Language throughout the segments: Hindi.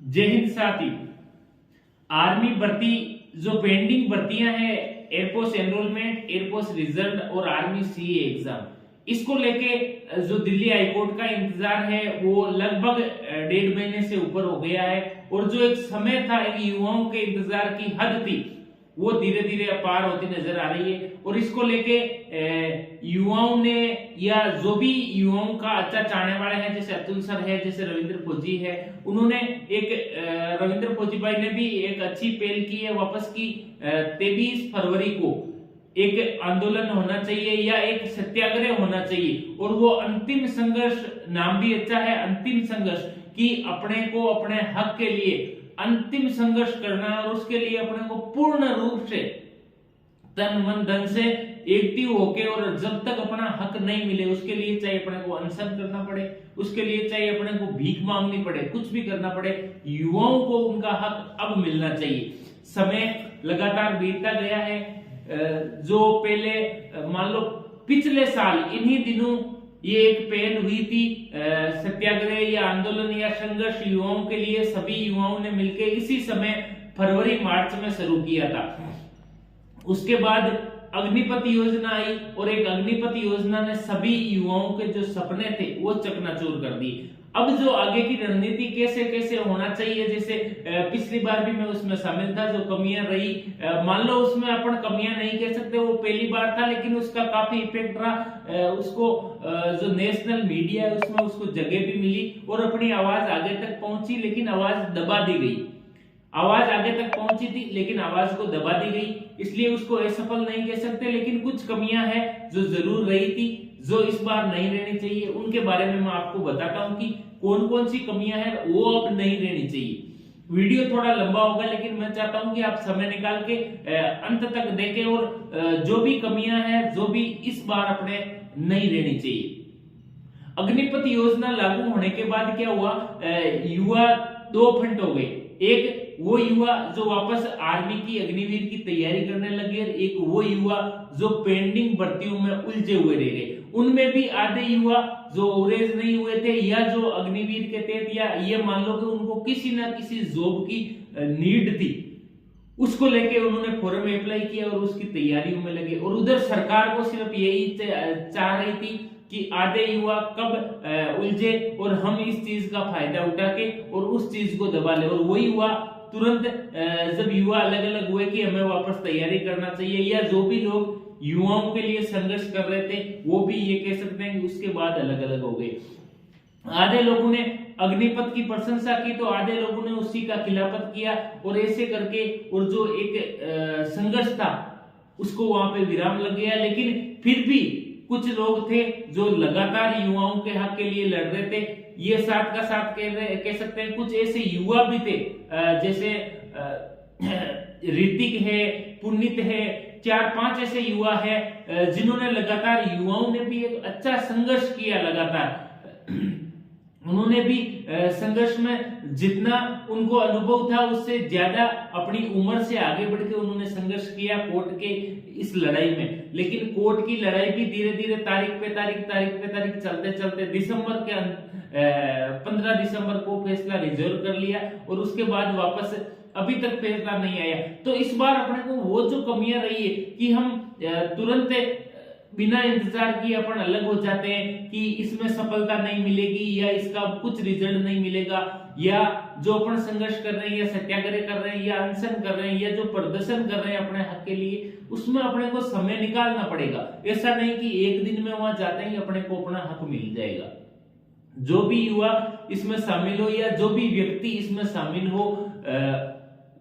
जय हिंद साथी। आर्मी भर्ती जो पेंडिंग भर्तियां हैं, एयरफोर्स एनरोलमेंट, एयरफोर्स रिजल्ट और आर्मी सीए एग्जाम, इसको लेके जो दिल्ली हाईकोर्ट का इंतजार है वो लगभग 1.5 महीने से ऊपर हो गया है। और जो एक समय था, एक युवाओं के इंतजार की हद थी, वो धीरे धीरे अपार होती नजर आ रही है। और इसको लेके युवाओं ने, या जो भी युवाओं का अच्छा चाहने वाले हैं, जैसे अतुल सर है, जैसे रविंद्र फौजी है, उन्होंने रविंद्र फौजी भाई ने भी एक अच्छी पहल की है वापस की। 23 फरवरी को एक आंदोलन होना चाहिए या एक सत्याग्रह होना चाहिए। और वो अंतिम संघर्ष, नाम भी अच्छा है, अंतिम संघर्ष, कि अपने को अपने हक के लिए अंतिम संघर्ष करना है। और उसके लिए अपने को पूर्ण रूप से तन मन धन से एक्टिव होके, और जब तक अपना हक नहीं मिले उसके लिए चाहे अपने को अनशन करना पड़े, उसके लिए चाहे अपने को भीख मांगनी पड़े, कुछ भी करना पड़े, युवाओं को उनका हक अब मिलना चाहिए। समय लगातार बीतता गया है। जो पहले मान लो पिछले साल इन्हीं दिनों ये एक पहल हुई थी, सत्याग्रह या आंदोलन या संघर्ष युवाओं के लिए, सभी युवाओं ने मिलकर इसी समय फरवरी मार्च में शुरू किया था। उसके बाद अग्निपथ योजना आई, और एक अग्निपथ योजना ने सभी युवाओं के जो सपने थे वो चकनाचूर कर दिए। अब जो आगे की रणनीति कैसे कैसे होना चाहिए, जैसे पिछली बार भी मैं उसमें शामिल था, जो कमियां रही, मान लो उसमें अपन कमियां नहीं कह सकते, वो पहली बार था, लेकिन उसका काफी इफेक्ट रहा। उसको जो नेशनल मीडिया है उसमें उसको जगह भी मिली और अपनी आवाज आगे तक पहुंची, लेकिन आवाज दबा दी गई। आवाज आगे तक पहुंची थी लेकिन आवाज को दबा दी गई, इसलिए उसको असफल नहीं कह सकते। लेकिन कुछ कमियां हैं जो जरूर रही थी, जो इस बार नहीं रहनी चाहिए, उनके बारे में मैं आपको बताता हूं कि कौन कौन सी कमियां हैं वो अब नहीं रहनी चाहिए। वीडियो थोड़ा लंबा होगा, लेकिन मैं चाहता हूं कि आप समय निकाल के अंत तक देखें, और जो भी कमियां हैं, जो भी इस बार अपने नहीं रहनी चाहिए। अग्निपथ योजना लागू होने के बाद क्या हुआ, युवा दो फंड हो गए। एक वो युवा जो वापस आर्मी की, अग्निवीर की तैयारी करने लगे, और एक वो युवा जो पेंडिंग भर्तियों में उलझे हुए रह गए। उनमें भी आधे युवा जो ओरेज नहीं हुए थे, या जो अग्निवीर के तहत, या ये मान लो कि उनको किसी ना किसी जॉब की नीड थी, उसको लेके उन्होंने फॉर्म अप्लाई किया और उसकी तैयारियों में लगे। और उधर सरकार को सिर्फ यही चाह रही थी कि आधे युवा कब उलझे और हम इस चीज का फायदा उठा के और उस चीज को दबा ले। और वही हुआ, तुरंत जब युवा अलग अलग हुए कि हमें वापस तैयारी करना चाहिए, या जो भी लोग युवाओं के लिए संघर्ष कर रहे थे वो भी ये कह सकते हैं कि उसके बाद अलग अलग हो गए। आधे लोगों ने अग्निपथ की प्रशंसा की तो आधे लोगों ने उसी का खिलाफत किया, और ऐसे करके और जो एक संघर्ष था उसको वहां पे विराम लग गया। लेकिन फिर भी कुछ लोग थे जो लगातार युवाओं के हक के लिए लड़ रहे थे। ये साथ का साथ कह सकते हैं। कुछ ऐसे युवा भी थे जैसे ऋतिक है, पुनीत है, 4-5 ऐसे युवा है जिन्होंने लगातार, युवाओं ने भी एक अच्छा संघर्ष किया लगातार। उन्होंने भी संघर्ष में जितना उनको अनुभव था उससे ज्यादा अपनी उम्र से आगे बढ़ के उन्होंने संघर्ष किया कोर्ट के इस लड़ाई में। लेकिन कोर्ट की लड़ाई भी धीरे धीरे तारीख पे तारीख चलते चलते दिसंबर के 15 दिसंबर को फैसला रिजर्व कर लिया, और उसके बाद वापस अभी तक फैसला नहीं आया। तो इस बार अपने को वो जो कमियां रही है कि हम तुरंत बिना इंतजार किए अपन अलग हो जाते हैं कि इसमें सफलता नहीं मिलेगी, या इसका कुछ रिजल्ट नहीं मिलेगा, या जो अपन संघर्ष कर रहे हैं, या सत्याग्रह कर रहे हैं, या अनशन कर रहे हैं, या जो प्रदर्शन कर रहे हैं अपने हक के लिए, उसमें अपने को समय निकालना पड़ेगा। ऐसा नहीं कि एक दिन में वहां जाते ही अपने को अपना हक मिल जाएगा। जो भी युवा इसमें शामिल हो, या जो भी व्यक्ति इसमें शामिल हो,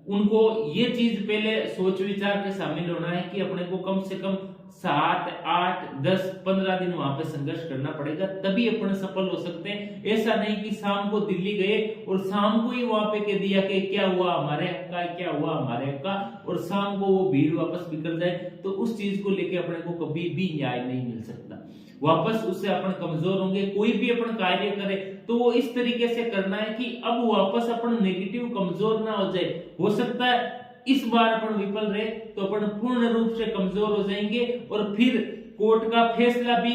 उनको ये चीज पहले सोच विचार के शामिल होना है कि अपने को कम से कम 7, 8, 10, 15 दिन वहां पे संघर्ष करना पड़ेगा, तभी अपन सफल हो सकते हैं। ऐसा नहीं कि शाम को दिल्ली गए और शाम को ही वहां पे कह दिया कि क्या हुआ हमारे हक का, क्या हुआ हमारे हक का, और शाम को वो भीड़ वापस बिखर जाए, तो उस चीज को लेके अपने को कभी भी न्याय नहीं मिल सकता। वापस उससे अपन कमजोर होंगे। कोई भी अपन कार्य करे तो वो इस तरीके से करना है कि अब वापस अपन नेगेटिव कमजोर ना हो जाए। हो सकता है इस बार अपन विफल रहे तो अपन पूर्ण रूप से कमजोर हो जाएंगे, और फिर कोर्ट का फैसला भी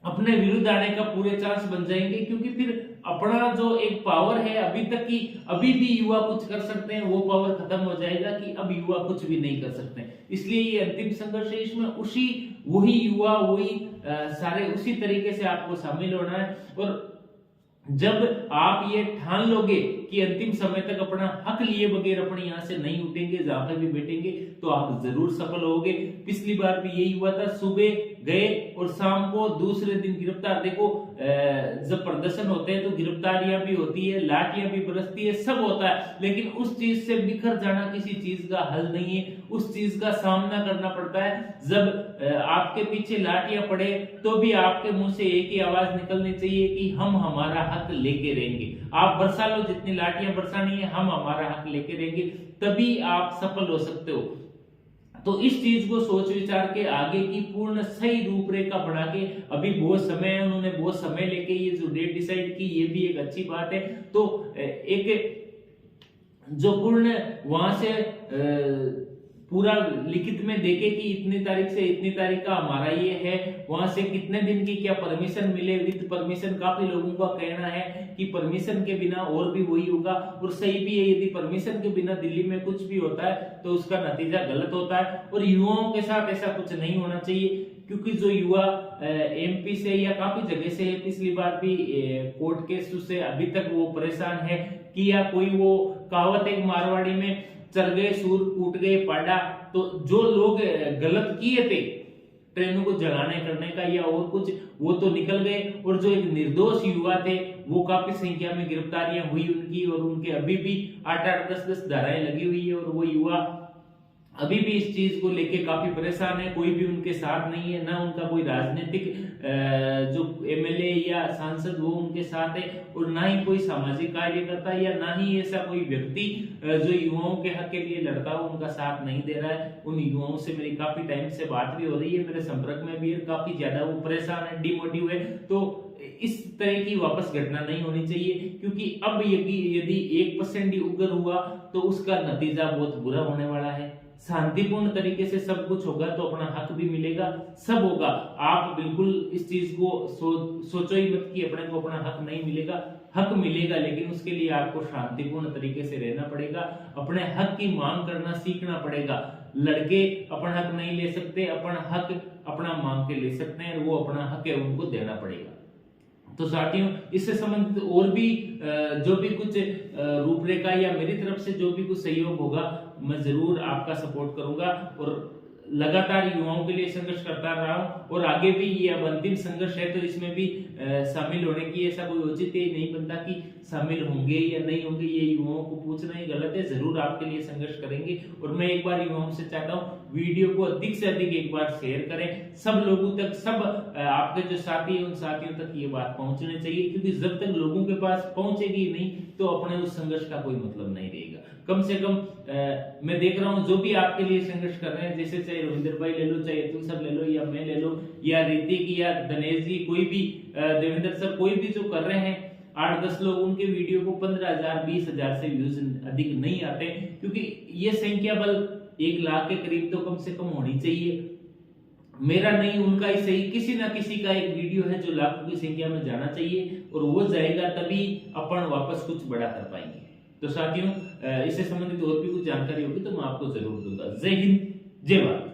अपने विरुद्ध आने का पूरे चांस बन जाएंगे, क्योंकि फिर अपना जो एक पावर है अभी तक की, अभी भी युवा कुछ कर सकते हैं, वो पावर खत्म हो जाएगा कि अब युवा कुछ भी नहीं कर सकते। इसलिए ये अंतिम संघर्ष है, इसमें वही युवा, वही सारे उसी तरीके से आपको शामिल होना है। और जब आप ये ठान लोगे कि अंतिम समय तक अपना हक लिए बगैर अपने यहाँ से नहीं उठेंगे, जहां पे भी बैठेंगे, तो आप जरूर सफल होगे। पिछली बार भी यही हुआ था, सुबह गए और शाम को दूसरे दिन गिरफ्तार। देखो जब प्रदर्शन होते हैं तो गिरफ्तारियां भी होती है, लाठियां भी बरसती है, सब होता है, लेकिन उस चीज से बिखर जाना किसी चीज का हल नहीं है। उस चीज का सामना करना पड़ता है। जब आपके पीछे लाठियां पड़े तो भी आपके मुंह से एक ही आवाज निकलनी चाहिए कि हम हमारा हक लेके रहेंगे। आप बरसा लो जितनी लाठियां बरसानी है, हम हमारा हक लेके रहेंगे, तभी आप सफल हो सकते हो। तो इस चीज को सोच विचार के आगे की पूर्ण सही रूपरेखा बना के, अभी बहुत समय है, उन्होंने बहुत समय लेके ये जो डेट डिसाइड की, ये भी एक अच्छी बात है। तो एक जो पूर्ण वहां से पूरा लिखित में देखे कि इतनी तारीख से इतनी तारीख का हमारा ये है, वहां से कितने दिन की क्या परमिशन मिले, विद परमिशन। काफी लोगों का कहना है कि परमिशन के बिना और भी वही होगा, और सही भी है। यदि परमिशन के बिना दिल्ली में कुछ भी होता है तो उसका नतीजा गलत होता है, और युवाओं के साथ ऐसा कुछ नहीं होना चाहिए। क्योंकि जो युवा एमपी से या काफी जगह से है, पिछली बार भी कोर्ट केस से अभी तक वो परेशान है कि या कोई वो कहावत है मारवाड़ी में, चल गए सूर कूट गए पाडा। तो जो लोग गलत किए थे ट्रेनों को जलाने करने का या और कुछ, वो तो निकल गए, और जो एक निर्दोष युवा थे वो काफी संख्या में गिरफ्तारियां हुई उनकी, और उनके अभी भी 8-8, 10-10 धाराएं लगी हुई है, और वो युवा अभी भी इस चीज को लेके काफी परेशान है। कोई भी उनके साथ नहीं है, ना उनका कोई राजनीतिक जो एमएलए या सांसद वो उनके साथ है, और ना ही कोई सामाजिक कार्यकर्ता, या ना ही ऐसा कोई व्यक्ति जो युवाओं के हक के लिए लड़ता हो, उनका साथ नहीं दे रहा है। उन युवाओं से मेरी काफी टाइम से बात भी हो रही है, मेरे संपर्क में भी है, काफी ज्यादा वो परेशान है, डिमोटिव है। तो इस तरह की वापस घटना नहीं होनी चाहिए, क्योंकि अब यदि 1% ही उग्र हुआ तो उसका नतीजा बहुत बुरा होने वाला है। शांतिपूर्ण तरीके से सब कुछ होगा तो अपना हक भी मिलेगा, सब होगा। आप बिल्कुल इस चीज को सोचो ही मत कि अपने को अपना हक नहीं मिलेगा। हक मिलेगा, लेकिन उसके लिए आपको शांतिपूर्ण तरीके से रहना पड़ेगा, अपने हक की मांग करना सीखना पड़ेगा। लड़के अपना हक नहीं ले सकते, अपना हक अपना मांग के ले सकते हैं, वो अपना हक है उनको देना पड़ेगा। तो साथियों, इससे संबंधित और भी जो भी कुछ रूपरेखा या मेरी तरफ से जो भी कुछ सहयोग होगा, मैं जरूर आपका सपोर्ट करूंगा, और लगातार युवाओं के लिए संघर्ष करता रहा हूं, और आगे भी ये अब अंतिम संघर्ष है तो इसमें भी शामिल होने की ऐसा कोई औचित्य नहीं बनता कि शामिल होंगे या नहीं होंगे। ये युवाओं को पूछना ही गलत है, जरूर आपके लिए संघर्ष करेंगे। और मैं एक बार युवाओं से चाहता हूँ वीडियो को अधिक से अधिक एक बार शेयर करें, सब लोगों तक, सब आपके जो साथी है उन साथियों तक ये बात पहुंचनी चाहिए, क्योंकि जब तक लोगों के पास पहुंचेगी नहीं तो अपने उस संघर्ष का कोई मतलब नहीं रहेगा। कम से कम मैं देख रहा हूँ जो भी आपके लिए संघर्ष कर रहे हैं, जैसे चाहे रविंदर भाई ले लो, चाहे तुम सब ले लो, या मैं ले लो, या ऋतिक या दिनेश जी, कोई भी देवेंद्र सर, कोई भी जो कर रहे हैं 8-10 लोग, उनके वीडियो को 15,000 20,000 से व्यूज अधिक नहीं आते, क्योंकि ये संख्या बल 1 लाख के करीब तो कम से कम होनी चाहिए। मेरा नहीं, उनका ही सही, किसी ना किसी का एक वीडियो है जो लाखों की संख्या में जाना चाहिए, और वो जाएगा तभी अपन वापस कुछ बड़ा कर पाएंगे। तो साथियों, इससे संबंधित और भी कुछ जानकारी होगी तो मैं आपको जरूर दूंगा। जय हिंद, जय भारत।